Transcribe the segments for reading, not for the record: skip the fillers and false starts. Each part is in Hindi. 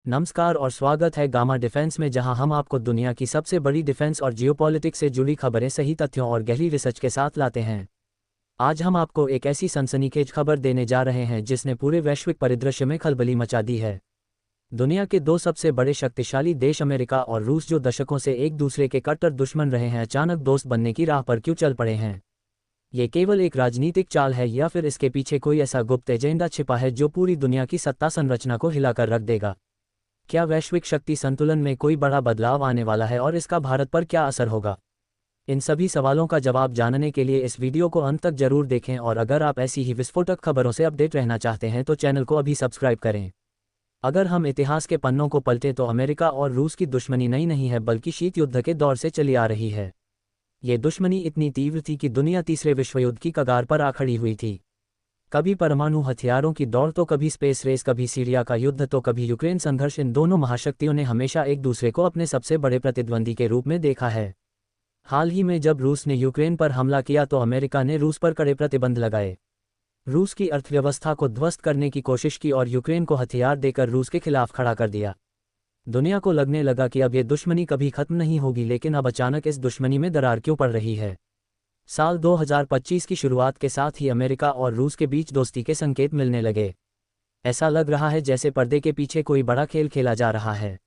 नमस्कार और स्वागत है गामा डिफेंस में, जहां हम आपको दुनिया की सबसे बड़ी डिफेंस और जियोपॉलिटिक्स से जुड़ी खबरें सही तथ्यों और गहरी रिसर्च के साथ लाते हैं। आज हम आपको एक ऐसी सनसनीखेज खबर देने जा रहे हैं जिसने पूरे वैश्विक परिदृश्य में खलबली मचा दी है। दुनिया के दो सबसे बड़े शक्तिशाली देश अमेरिका और रूस, जो दशकों से एक दूसरे के कट्टर दुश्मन रहे हैं, अचानक दोस्त बनने की राह पर क्यों चल पड़े हैं। ये केवल एक राजनीतिक चाल है या फिर इसके पीछे कोई ऐसा गुप्त एजेंडा छिपा है जो पूरी दुनिया की सत्ता संरचना को हिलाकर रख देगा। क्या वैश्विक शक्ति संतुलन में कोई बड़ा बदलाव आने वाला है और इसका भारत पर क्या असर होगा? इन सभी सवालों का जवाब जानने के लिए इस वीडियो को अंत तक जरूर देखें, और अगर आप ऐसी ही विस्फोटक खबरों से अपडेट रहना चाहते हैं तो चैनल को अभी सब्सक्राइब करें। अगर हम इतिहास के पन्नों को पलटें तो अमेरिका और रूस की दुश्मनी नई नहीं है, बल्कि शीत युद्ध के दौर से चली आ रही है। ये दुश्मनी इतनी तीव्र थी कि दुनिया तीसरे विश्वयुद्ध की कगार पर आ खड़ी हुई थी। कभी परमाणु हथियारों की दौड़, तो कभी स्पेस रेस, कभी सीरिया का युद्ध, तो कभी यूक्रेन संघर्ष। इन दोनों महाशक्तियों ने हमेशा एक दूसरे को अपने सबसे बड़े प्रतिद्वंदी के रूप में देखा है। हाल ही में जब रूस ने यूक्रेन पर हमला किया तो अमेरिका ने रूस पर कड़े प्रतिबंध लगाए। रूस की अर्थव्यवस्था को ध्वस्त करने की कोशिश की और यूक्रेन को हथियार देकर रूस के खिलाफ खड़ा कर दिया। दुनिया को लगने लगा कि अब ये दुश्मनी कभी खत्म नहीं होगी, लेकिन अब अचानक इस दुश्मनी में दरार क्यों पड़ रही है। साल 2025 की शुरुआत के साथ ही अमेरिका और रूस के बीच दोस्ती के संकेत मिलने लगे। ऐसा लग रहा है जैसे पर्दे के पीछे कोई बड़ा खेल खेला जा रहा है।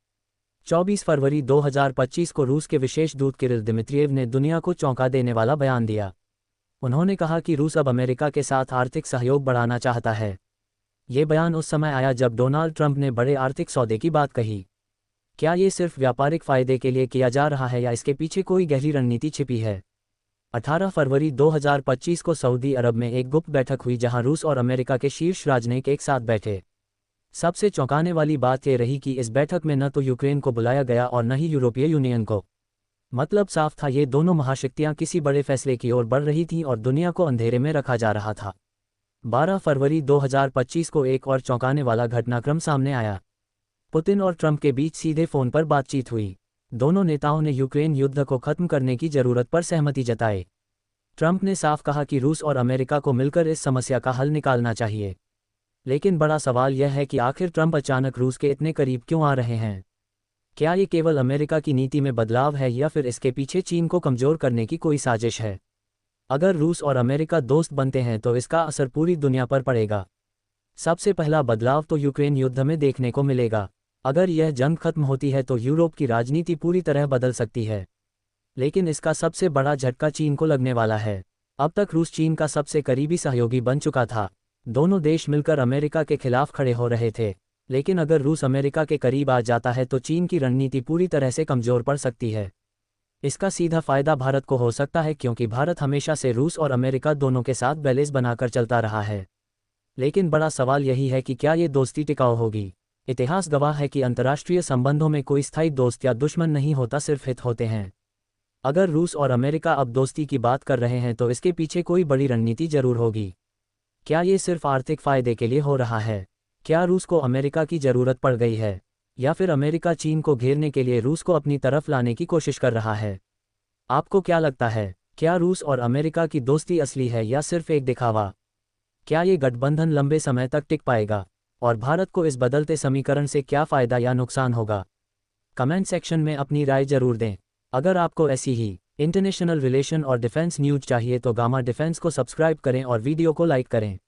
24 फरवरी 2025 को रूस के विशेष दूत किरिल दिमित्रिएव ने दुनिया को चौंका देने वाला बयान दिया। उन्होंने कहा कि रूस अब अमेरिका के साथ आर्थिक सहयोग बढ़ाना चाहता है। ये बयान उस समय आया जब डोनाल्ड ट्रंप ने बड़े आर्थिक सौदे की बात कही। क्या ये सिर्फ व्यापारिक फायदे के लिए किया जा रहा है या इसके पीछे कोई गहरी रणनीति छिपी है? 18 फरवरी 2025 को सऊदी अरब में एक गुप्त बैठक हुई जहां रूस और अमेरिका के शीर्ष राजनयिक एक साथ बैठे। सबसे चौंकाने वाली बात यह रही कि इस बैठक में न तो यूक्रेन को बुलाया गया और न ही यूरोपीय यूनियन को। मतलब साफ था, ये दोनों महाशक्तियां किसी बड़े फैसले की ओर बढ़ रही थीं और दुनिया को अंधेरे में रखा जा रहा था। 12 फरवरी 2025 को एक और चौंकाने वाला घटनाक्रम सामने आया। पुतिन और ट्रंप के बीच सीधे फोन पर बातचीत हुई। दोनों नेताओं ने यूक्रेन युद्ध को खत्म करने की जरूरत पर सहमति जताई। ट्रंप ने साफ कहा कि रूस और अमेरिका को मिलकर इस समस्या का हल निकालना चाहिए। लेकिन बड़ा सवाल यह है कि आखिर ट्रंप अचानक रूस के इतने करीब क्यों आ रहे हैं? क्या ये केवल अमेरिका की नीति में बदलाव है या फिर इसके पीछे चीन को कमजोर करने की कोई साजिश है? अगर रूस और अमेरिका दोस्त बनते हैं तो इसका असर पूरी दुनिया पर पड़ेगा। सबसे पहला बदलाव तो यूक्रेन युद्ध में देखने को मिलेगा। अगर यह जंग खत्म होती है तो यूरोप की राजनीति पूरी तरह बदल सकती है। लेकिन इसका सबसे बड़ा झटका चीन को लगने वाला है। अब तक रूस चीन का सबसे करीबी सहयोगी बन चुका था। दोनों देश मिलकर अमेरिका के खिलाफ खड़े हो रहे थे। लेकिन अगर रूस अमेरिका के करीब आ जाता है तो चीन की रणनीति पूरी तरह से कमजोर पड़ सकती है। इसका सीधा फायदा भारत को हो सकता है, क्योंकि भारत हमेशा से रूस और अमेरिका दोनों के साथ बैलेंस बनाकर चलता रहा है। लेकिन बड़ा सवाल यही है कि क्या ये दोस्ती टिकाऊ होगी। इतिहास गवाह है कि अंतर्राष्ट्रीय संबंधों में कोई स्थायी दोस्त या दुश्मन नहीं होता, सिर्फ हित होते हैं। अगर रूस और अमेरिका अब दोस्ती की बात कर रहे हैं तो इसके पीछे कोई बड़ी रणनीति जरूर होगी। क्या ये सिर्फ आर्थिक फायदे के लिए हो रहा है? क्या रूस को अमेरिका की जरूरत पड़ गई है, या फिर अमेरिका चीन को घेरने के लिए रूस को अपनी तरफ लाने की कोशिश कर रहा है? आपको क्या लगता है, क्या रूस और अमेरिका की दोस्ती असली है या सिर्फ एक दिखावा? क्या ये गठबंधन लंबे समय तक टिक पाएगा, और भारत को इस बदलते समीकरण से क्या फ़ायदा या नुकसान होगा? कमेंट सेक्शन में अपनी राय जरूर दें। अगर आपको ऐसी ही इंटरनेशनल रिलेशन और डिफेंस न्यूज़ चाहिए तो गामा डिफेंस को सब्सक्राइब करें और वीडियो को लाइक करें।